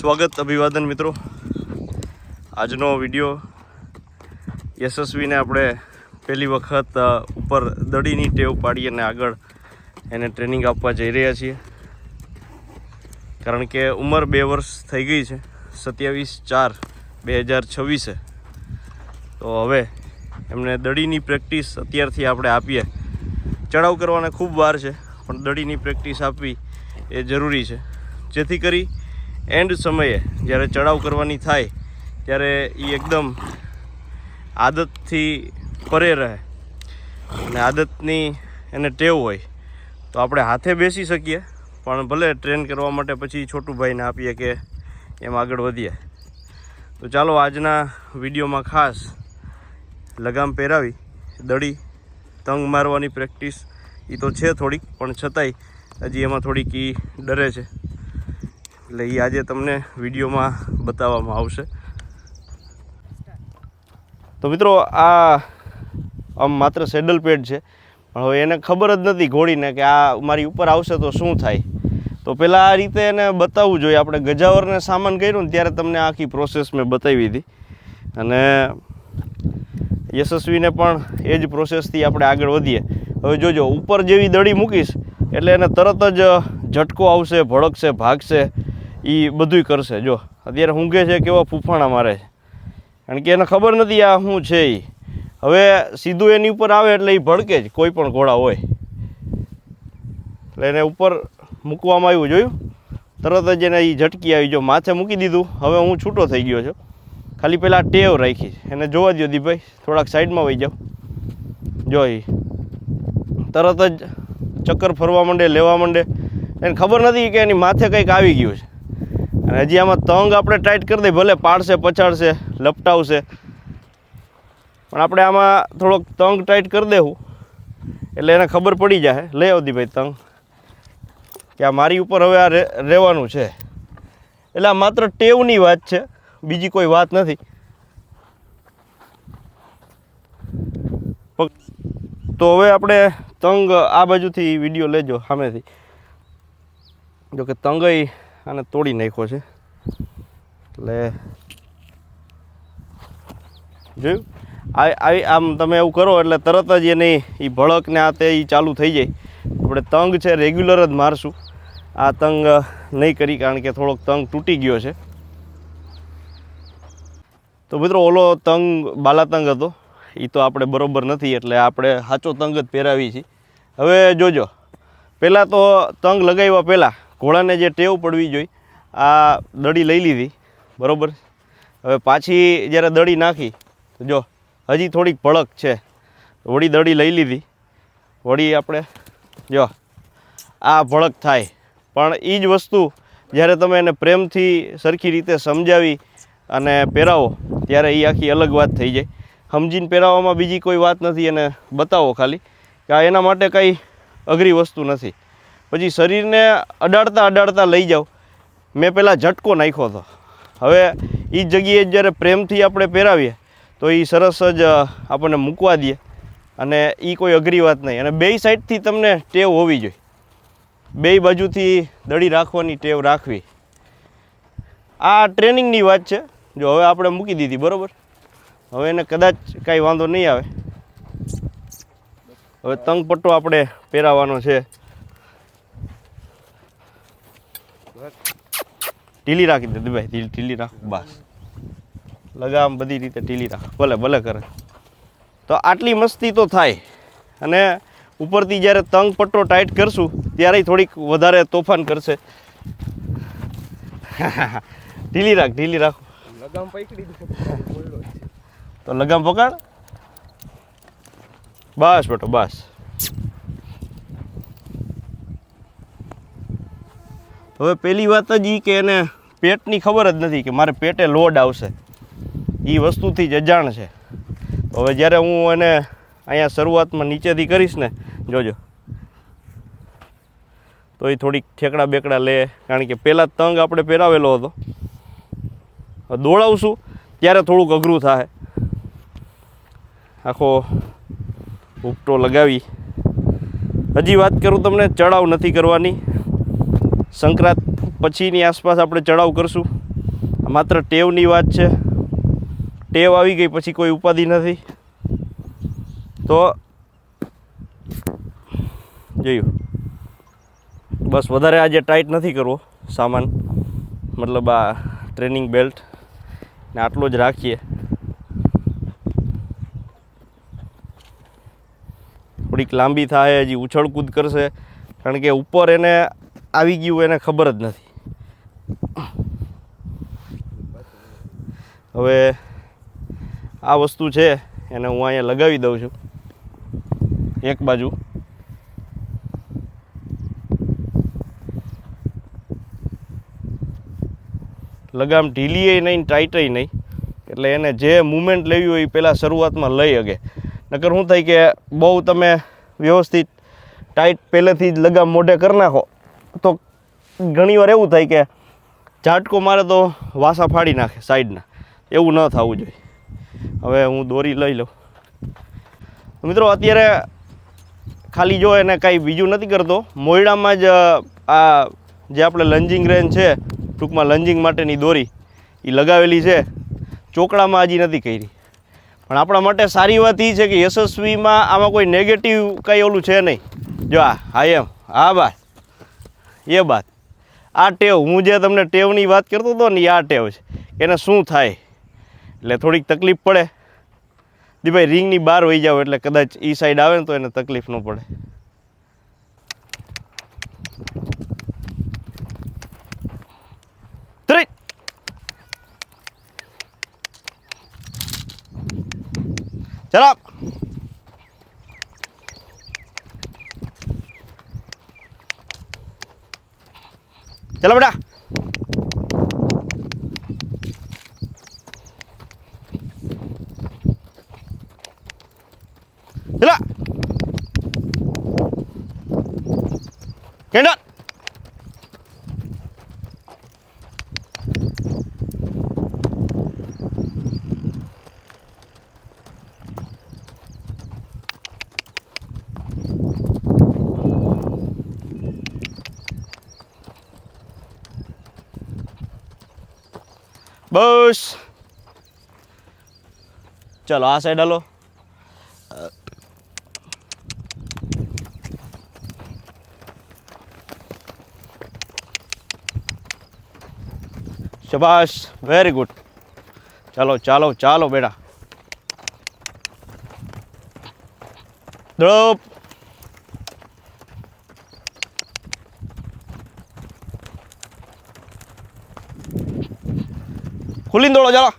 સ્વાગત અભિવાદન મિત્રો। આજનો વિડીયો યશસ્વીને આપણે પહેલી વખત ઉપર દડીની ટેવ પાડી અને આગળ એને ટ્રેનિંગ આપવા જઈ રહ્યા છીએ, કારણ કે ઉંમર 2 વર્ષ થઈ ગઈ છે, 27/4/2026 છે। તો હવે એમને દડીની પ્રેક્ટિસ અત્યારથી આપણે આપીએ। ચડાવ કરવાને ખૂબ વાર છે, પણ દડીની પ્રેક્ટિસ આપવી એ જરૂરી છે, જેથી કરી એન્ડ સમયે જ્યારે ચડાવ કરવાની થાય ત્યારે એ એકદમ આદતથી પરે રહે અને આદતની એને ટેવ હોય તો આપણે હાથે બેસી શકીએ, પણ ભલે ટ્રેન કરવા માટે પછી છોટુભાઈને આપીએ કે એમ આગળ વધીએ। તો ચાલો આજના વિડીયોમાં ખાસ લગામ પહેરાવી દડી તંગ મારવાની પ્રેક્ટિસ એ તો છે થોડીક, પણ છતાંય હજી એમાં થોડીક એ ડરે છે, એટલે એ આજે તમને વિડીયોમાં બતાવવામાં આવશે। તો મિત્રો આમ માત્ર સેડલ પેડ છે, પણ હવે એને ખબર જ નથી ઘોડીને કે આ મારી ઉપર આવશે તો શું થાય। તો પહેલાં આ રીતે એને બતાવવું જોઈએ। આપણે ગજાવરને સામાન કર્યું ને ત્યારે તમને આખી પ્રોસેસ મેં બતાવી હતી, અને યશસ્વીને પણ એ જ પ્રોસેસથી આપણે આગળ વધીએ। હવે જોજો, ઉપર જેવી દડી મૂકીશ એટલે એને તરત જ ઝટકો આવશે, ભડકશે, ભાગશે, એ બધુંય કરશે। જો અત્યારે ઊંઘે છે, કેવા ફૂફાણા મારે છે, કારણ કે એને ખબર નથી આ શું છે। એ હવે સીધું એની ઉપર આવે એટલે એ ભડકે જ, કોઈ પણ ઘોડા હોય એટલે એને ઉપર મૂકવામાં આવ્યું, જોયું તરત જ એને એ ઝટકી આવી। જો માથે મૂકી દીધું, હવે હું છૂટો થઈ ગયો છું, ખાલી પહેલાં ટેવ રાખી એને જોવા દો દીભાઈ, થોડાક સાઈડમાં વહી જાઓ। જો એ તરત જ ચક્કર ફરવા માંડે, લેવા માંડે, એને ખબર નથી કે એની માથે કંઈક આવી ગયું છે। અને હજી આમાં તંગ આપણે ટાઈટ કરી દઈએ, ભલે પાડશે, પછાડશે, લપટાવશે, પણ આપણે આમાં થોડોક તંગ ટાઈટ કરી દેવું એટલે એને ખબર પડી જાય। લઈ આવતી ભાઈ તંગ, કે આ મારી ઉપર હવે આ રહેવાનું છે, એટલે આ માત્ર ટેવની વાત છે, બીજી કોઈ વાત નથી। તો હવે આપણે તંગ આ બાજુથી વિડીયો લેજો સામેથી, જો કે તંગઈ આને તોડી નાખ્યો છે, એટલે જોયું આમ તમે એવું કરો એટલે તરત જ એની એ ભડક ને આ તે એ ચાલુ થઈ જાય। આપણે તંગ છે રેગ્યુલર જ મારશું, આ તંગ નહીં કરી, કારણ કે થોડોક તંગ તૂટી ગયો છે। તો મિત્રો ઓલો તંગ બાલાતંગ હતો એ તો આપણે બરોબર નથી, એટલે આપણે સાચો તંગ જ પહેરાવી છીએ। હવે જોજો, પહેલાં તો તંગ લગાવ્યા પહેલાં ઘોડાને જે ટેવ પડવી જોઈએ, આ દડી લઈ લીધી બરાબર। હવે પાછી જ્યારે દડી નાખી તો જો હજી થોડીક ભડક છે, વળી દડી લઈ લીધી, વળી આપણે જો આ ભડક થાય, પણ એ જ વસ્તુ જ્યારે તમે એને પ્રેમથી સરખી રીતે સમજાવી અને પહેરાવો ત્યારે એ આખી અલગ વાત થઈ જાય। સમજીને પહેરાવવામાં બીજી કોઈ વાત નથી, એને બતાવો ખાલી કે આ એના માટે કંઈ અઘરી વસ્તુ નથી। પછી શરીરને અડાડતા લઈ જાઓ। મેં પહેલાં ઝટકો નાખ્યો હતો, હવે એ જગ્યાએ જ્યારે પ્રેમથી આપણે પહેરાવીએ તો એ સરસ જ આપણને મૂકવા દે, અને એ કોઈ અઘરી વાત નહીં। અને બેય સાઈડથી તમને ટેવ હોવી જોઈએ, બેય બાજુથી દડી રાખવાની ટેવ રાખવી, આ ટ્રેનિંગની વાત છે। જો હવે આપણે મૂકી દીધી બરાબર, હવે એને કદાચ કાંઈ વાંધો નહીં આવે। હવે તંગ પટ્ટો આપણે પહેરાવાનો છે, ઢીલી રાખી દે ભાઈ, ઢીલી રાખ, બસ લગામ બધી રીતે ઢીલી રાખ, ભલે કરે। તો આટલી મસ્તી તો થાય, અને ઉપરથી જ્યારે તંગ પટ્ટો ટાઈટ કરશું ત્યારે થોડીક વધારે તોફાન કરશે। ઢીલી રાખ, લગામ પકડી તો લગામ પકડ, બસ બેટો બસ। હવે પહેલી વાત જ એ કે એને પેટની ખબર જ નથી કે મારે પેટે લોડ આવશે, એ વસ્તુથી જ અજાણ છે। તો હવે જ્યારે હું એને અહીંયા શરૂઆતમાં નીચેથી કરીશ ને, જોજો તો એ થોડીક ઠેકડા બેકડા લે, કારણ કે પહેલાં તંગ આપણે પહેરાવેલો હતો, દોડાવશું ત્યારે થોડુંક અઘરું થાય। આખો ઉપટો લગાવી, હજી વાત કરું તમને, ચડાવ નથી કરવાની, સંક્રાંત પછીની આસપાસ આપણે ચડાવ કરશું, માત્ર ટેવની વાત છે. ટેવ આવી ગઈ પછી કોઈ ઉપાધિ નથી. તો જોયું, બસ વધારે આજે ટાઈટ નથી કરવો સામાન, મતલબ આ ટ્રેનિંગ બેલ્ટ ને આટલો જ રાખીએ. થોડીક લાંબી થાય, હજી ઉછળકૂદ કરશે, કારણ કે ઉપર એને આવી ગયું એને ખબર જ નથી. હવે આ વસ્તુ છે એને હું અહીંયા લગાવી દઉં છું એક બાજુ. લગામ ઢીલીય નહીં, ટાઈટય નહીં, એટલે એને જે મૂવમેન્ટ લેવી હોય એ પહેલાં શરૂઆતમાં લઈ શકે. નકર શું થાય કે બહુ તમે વ્યવસ્થિત ટાઈટ પહેલેથી જ લગામ મોઢે કરી નાખો તો ઘણીવાર એવું થાય કે ઝાટકો મારે તો વાસા ફાડી નાખે સાઈડના. એવું ન થવું જોઈએ. હવે હું દોરી લઈ લઉં. મિત્રો અત્યારે ખાલી જો એને કાંઈ બીજું નથી કરતો, મોયડામાં જ આ જે આપણે લંજિંગ રેન્જ છે, ટૂંકમાં લંજિંગ માટેની દોરી એ લગાવેલી છે. ચોકડામાં હજી નથી કરી. પણ આપણા માટે સારી વાત એ છે કે યશસ્વીમાં આમાં કોઈ નેગેટિવ કંઈ ઓલું છે નહીં. જો હા એમ હા બાત એ બાત આ ટેવ, હું જે તમને ટેવની વાત કરતો હતો ને, આ ટેવ છે. એને શું થાય એટલે થોડીક તકલીફ પડે. ભાઈ રિંગની બહાર વહી જાવ એટલે કદાચ એ સાઈડ આવે ને તો એને તકલીફ ન પડે. ચલો ચલો બેટા, ચલો કેન્ડલ. બસ ચલો આ સાઈડ હાલો. શાબાશ, વેરી ગુડ. ચાલો ચાલો ચાલો બેટા. દળપ. ખુલીને દોડો, ચાલો.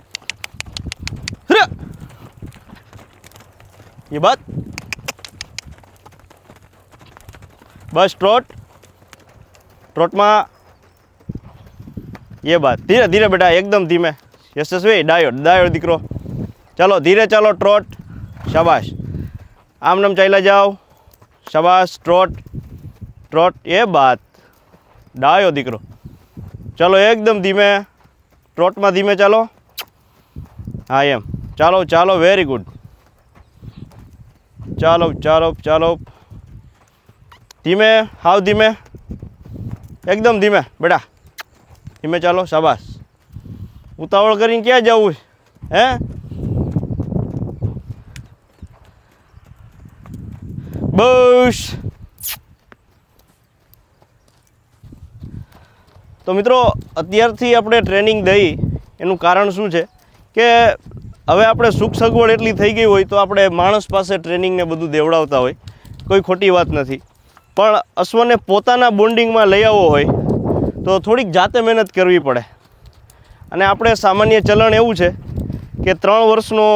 ये बात बस ट्रोट ट्रोटમાં ये बात धीरे धीरे बेटा, एकदम धीमे. यशस्वी डायो डायो દીકરો. ચાલો ધીરે ચાલો. ટ્રોટ. શાબાશ. આમ નામ ચાલ્યા જાઓ. શાબાશ. ટ્રોટ ટ્રોટ એ બાત. ડાયો દીકરો. ચાલો એકદમ ધીમે. ટ્રોટમાં ધીમે ચાલો. હા એમ ચાલો ચાલો, વેરી ગુડ. ચાલો ચાલો ચાલો, ધીમે, હાવ ધીમે, એકદમ ધીમે બેટા, ધીમે ચાલો. શાબાશ. ઉતાવળ કરીને ક્યાં જવું હે? બસ. તો મિત્રો અત્યારથી આપણે ટ્રેનિંગ દઈ એનું કારણ શું છે કે હવે આપણે સુખ સગવડ એટલી થઈ ગઈ હોય તો આપણે માણસ પાસે ટ્રેનિંગને બધું દેવડાવતા હોય, કોઈ ખોટી વાત નથી. પણ અશ્વને પોતાના બોન્ડિંગમાં લઈ આવવો હોય તો થોડીક જાતે મહેનત કરવી પડે. અને આપણે સામાન્ય ચલણ એવું છે કે 3 વર્ષનો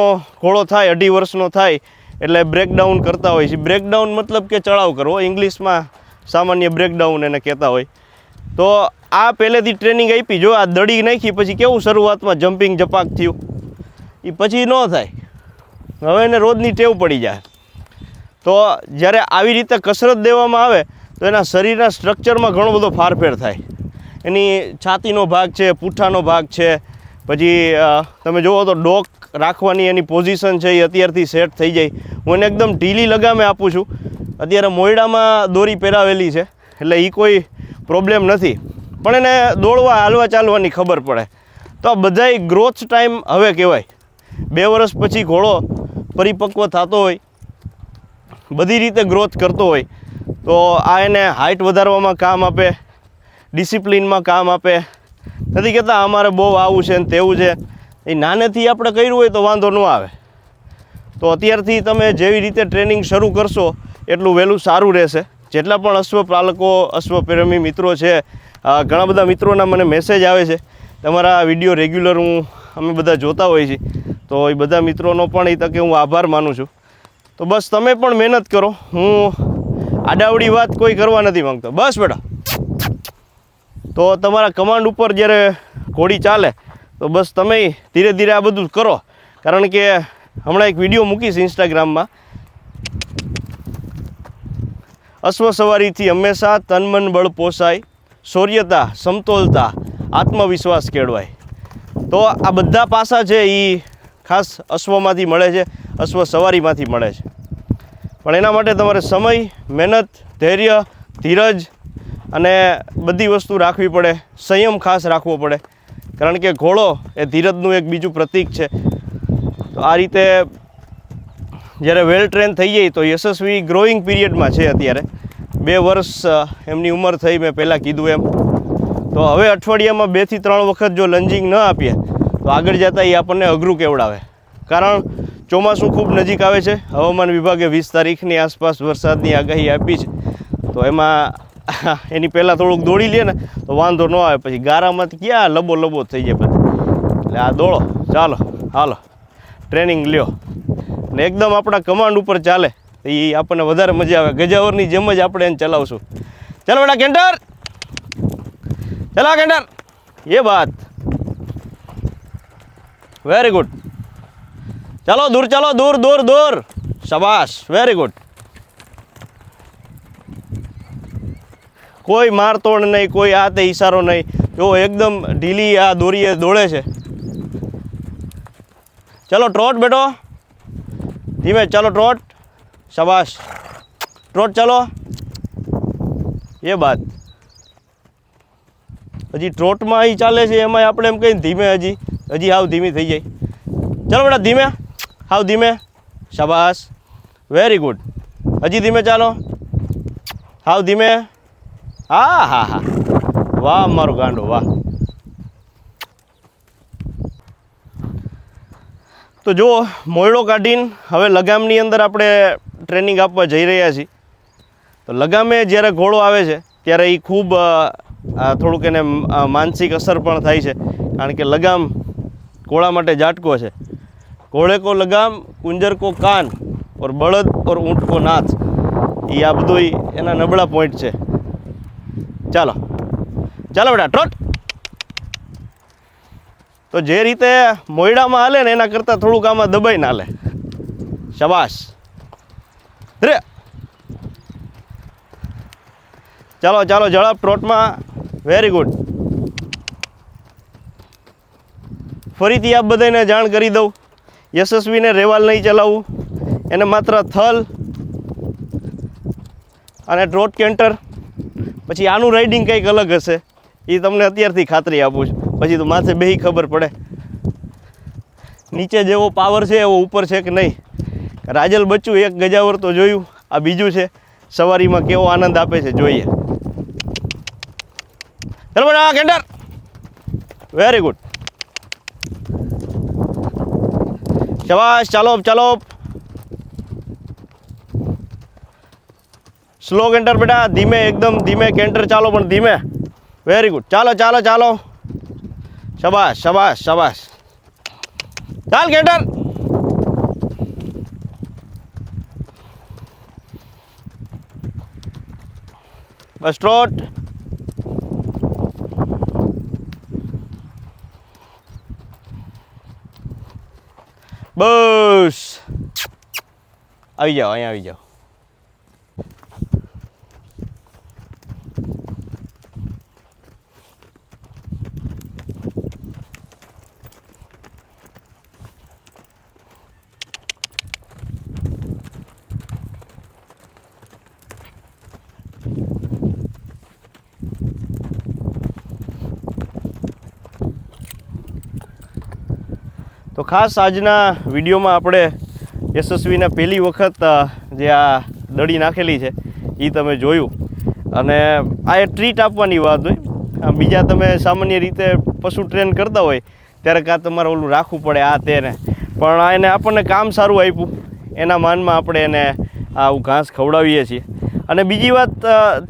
ઘોડો થાય, 2.5 વર્ષનો થાય એટલે બ્રેકડાઉન કરતા હોય છે. બ્રેકડાઉન મતલબ કે ચડાવ કરવો, ઇંગ્લિશમાં સામાન્ય બ્રેકડાઉન એને કહેતા હોય. તો આ પહેલેથી ટ્રેનિંગ આપી, જો આ દડી નાખી પછી કેવું શરૂઆતમાં જમ્પિંગ જપાક થયું, એ પછી ન થાય. હવે એને રોજની ટેવ પડી જાય. તો જ્યારે આવી રીતે કસરત દેવામાં આવે તો એના શરીરના સ્ટ્રક્ચરમાં ઘણો બધો ફારફેર થાય. એની છાતીનો ભાગ છે, પૂંઠાનો ભાગ છે, પછી તમે જુઓ તો ડોક રાખવાની એની પોઝિશન છે એ અત્યારથી સેટ થઈ જાય. હું એને એકદમ ઢીલી લગામે આપું છું. અત્યારે મોયડામાં દોરી પહેરાવેલી છે એટલે એ કોઈ પ્રોબ્લેમ નથી, પણ એને દોડવા હાલવા ચાલવાની ખબર પડે. તો આ બધાય ગ્રોથ ટાઈમ હવે કહેવાય. 2 વર્ષ પછી ઘોડો પરિપક્વ થતો હોય, બધી રીતે ગ્રોથ કરતો હોય, તો આ એને હાઇટ વધારવામાં કામ આપે, ડિસિપ્લિનમાં કામ આપે. નથી કહેતા અમારે બહુ આવું છે ને તેવું છે, એ નાનેથી આપણે કર્યું હોય તો વાંધો ન આવે. તો અત્યારથી તમે જેવી રીતે ટ્રેનિંગ શરૂ કરશો એટલું વહેલું સારું રહેશે. જેટલા પણ અશ્વપાલકો, અશ્વપ્રેમી મિત્રો છે, ઘણા બધા મિત્રોના મને મેસેજ આવે છે, તમારા વિડીયો રેગ્યુલર અમે બધા જોતા હોઈએ છીએ, તો એ બધા મિત્રોનો પણ એ તકે હું આભાર માનું છું. તો બસ તમે પણ મહેનત કરો. હું આડાવડી વાત કોઈ કરવા નથી માંગતો. બસ બેટા. તો તમારા કમાન્ડ ઉપર જ્યારે ઘોડી ચાલે તો બસ તમે ધીરે ધીરે આ બધું કરો. કારણ કે હમણાં એક વિડીયો મૂકીશ ઇન્સ્ટાગ્રામમાં, અશ્વ સવારીથી હંમેશા તન મન બળ પોસાય, શૌર્યતા, સમતોલતા, આત્મવિશ્વાસ કેળવાય. તો આ બધા પાસા છે એ ખાસ અશ્વમાંથી મળે છે, અશ્વ સવારીમાંથી મળે છે. પણ એના માટે તમારે સમય, મહેનત, ધૈર્ય, ધીરજ અને બધી વસ્તુ રાખવી પડે. સંયમ ખાસ રાખવો પડે, કારણ કે ઘોડો એ ધીરજનું એક બીજું પ્રતીક છે. તો આ રીતે જ્યારે વેલ ટ્રેન થઈ જાય તો યશસ્વી ગ્રોઈંગ પીરિયડમાં છે. અત્યારે 2 વર્ષ એમની ઉંમર થઈ, મેં પહેલાં કીધું એમ. તો હવે અઠવાડિયામાં 2 થી 3 વખત જો લંજિંગ ન આપીએ તો આગળ જતાં એ આપણને અઘરું કેવડાવે. કારણ ચોમાસું ખૂબ નજીક આવે છે. હવામાન વિભાગે 20 તારીખની આસપાસ વરસાદની આગાહી આપી છે. તો એમાં એની પહેલાં થોડુંક દોડી લે ને તો વાંધો ન આવે. પછી ગારામાંથી ક્યાં લબો થઈ જાય પછી. એટલે આ દોડો, ચાલો, હાલો, ટ્રેનિંગ લ્યો ને એકદમ આપણા કમાન્ડ ઉપર ચાલે તો એ આપણને વધારે મજા આવે. ગજાવરની જેમ જ આપણે એને ચલાવશું. ચાલો બેટા કેન્ટર, ચલા કેન્ટર, એ બાત, વેરી ગુડ. ચાલો દૂર, ચાલો દૂર દૂર દૂર, શાબાશ, વેરી ગુડ. કોઈ મારતોડ નહીં, કોઈ આ તે ઈશારો નહીં. જો એકદમ ઢીલી આ દોરીએ દોડે છે. ચલો ટ્રોટ બેટો, ધીમે ચાલો ટ્રોટ, શાબાશ, ટ્રોટ ચાલો, એ બાત. હજી ટ્રોટમાં અહીં ચાલે છે એમાં આપણે એમ કહીને ધીમે, હજી હાવ ધીમી થઈ જાય. ચાલો બેટા ધીમે, હાવ ધીમે, શાબાશ, વેરી ગુડ. હજી ધીમે ચાલો, હાવ ધીમે. હા હા હા, વાહ મારું ગાંડું, વાહ. તો જુઓ, મોયડો કાઢીને હવે લગામની અંદર આપણે ટ્રેનિંગ આપવા જઈ રહ્યા છીએ. તો લગામે જ્યારે ઘોડો આવે છે ત્યારે એ ખૂબ થોડુંક એને માનસિક અસર પણ થાય છે. કારણ કે લગામ ઘોડા માટે ઝાટકો છે. ઘોડે કો લગામ, કુંજર કો કાન, ઓર બળદ ઓર ઊંટ કો નાથ. એ આ બધું એના નબળા પોઈન્ટ છે. ચાલો ચાલો બેટા ટ્રોટ. તો જે રીતે મોયડામાં હાલે ને એના કરતાં થોડુંક આમાં દબાઈને હાલે. શાબાશ, રે. ચાલો ચાલો ઝડપ ટ્રોટમાં, વેરી ગુડ. ફરીથી આપ બધાને જાણ કરી દઉં, યશસ્વીને રેવાલ નહીં ચલાવવું, એને માત્ર થલ અને ટ્રોટ કેન્ટર. પછી આનું રાઇડિંગ કંઈક અલગ હશે, એ તમને અત્યારથી ખાતરી આપું છું. પછી તો માથે બેહી ખબર પડે નીચે જેવો પાવર છે એવો ઉપર છે કે નહીં. રાજલ બચ્ચું એક ગજાવર તો જોયું, આ બીજું છે. સવારીમાં કેવો આનંદ આપે છે જોઈએ. ચાલો બેટા કેન્ટર, વેરી ગુડ, શાબાશ. ચાલો ચાલો, સ્લો કેન્ટર બેટા, ધીમે, એકદમ ધીમે કેન્ટર ચાલો, પણ ધીમે, વેરી ગુડ. ચાલો ચાલો ચાલો, શાબાશ શાબાશ શાબાશ. ચાલ કેન્ટર, બસ ટ્રોટ. બસ આવી જાઓ, અહીંયા આવી જાઓ. તો ખાસ આજના વિડીયોમાં આપણે યશસ્વીને પહેલી વખત જે આ દડી નાખેલી છે એ તમે જોયું, અને આ એ ટ્રીટ આપવાની વાત હોય. બીજા તમે સામાન્ય રીતે પશુ ટ્રેન કરતા હોય ત્યારે કાં તમારે ઓલું રાખવું પડે આ તેને, પણ એને આપણને કામ સારું આપ્યું એના માનમાં આપણે એને આવું ઘાસ ખવડાવીએ છીએ. અને બીજી વાત,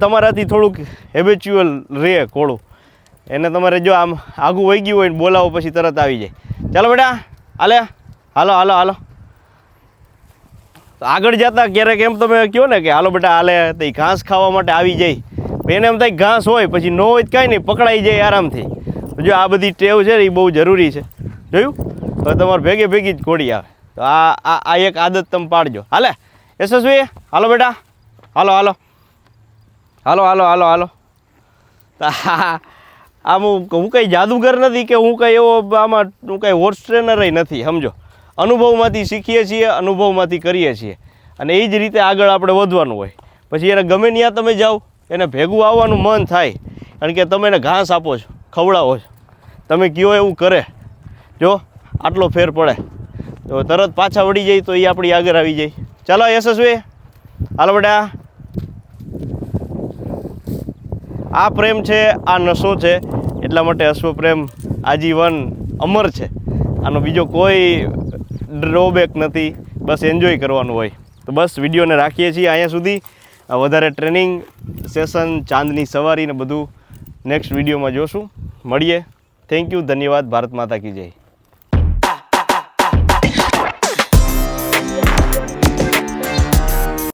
તમારાથી થોડુંક હેબિચ્યુઅલ રહે ઘોડું, એને તમારે જો આમ આગું વહી ગયું હોય ને બોલાવો પછી તરત આવી જાય. ચાલો બેટા હાલે, હાલો હાલો હાલો. આગળ જતા ક્યારેક એમ તમે કહો ને કે હાલો બેટા હાલે, તો એ ઘાસ ખાવા માટે આવી જાય. એને એમ થાય ઘાસ હોય, પછી ન હોય તો કાંઈ નહીં, પકડાઈ જાય આરામથી. જો આ બધી ટેવ છે એ બહુ જરૂરી છે. જોયું? હવે તમારે ભેગે ભેગી જ ઘોડી આવે. તો આ એક આદત તમે પાડજો. હાલે યશસ્વી, હાલો બેટા, હાલો હાલો હાલો હાલો હાલો હાલો. આમ હું કંઈ જાદુગર નથી કે હું કંઈ એવો આમાં હું કંઈ હોર્સ ટ્રેનર નથી. સમજો, અનુભવમાંથી શીખીએ છીએ, અનુભવમાંથી કરીએ છીએ, અને એ જ રીતે આગળ આપણે વધવાનું હોય. પછી એને ગમે ત્યાં તમે જાઓ એને ભેગું આવવાનું મન થાય, કારણ કે તમે એને ઘાસ આપો છો, ખવડાવો છો, તમે કહો એવું કરે. જો આટલો ફેર પડે તો તરત પાછા વળી જાય તો એ આપણી આગળ આવી જાય. ચાલો યશસ્વી, હાલો બેટા. આ પ્રેમ છે, આ નશો છે, એટલા માટે અશ્વપ્રેમ આજીવન અમર છે. આનો બીજો કોઈ ડ્રોબેક નથી, બસ એન્જોય કરવાનું હોય. તો બસ વિડીયોને રાખીએ છીએ અહીંયા સુધી. વધારે ટ્રેનિંગ સેશન, ચાંદની સવારી ને બધું નેક્સ્ટ વિડીયોમાં જોશું. મળીએ. થેન્ક યુ, ધન્યવાદ. ભારત માતા કી જય.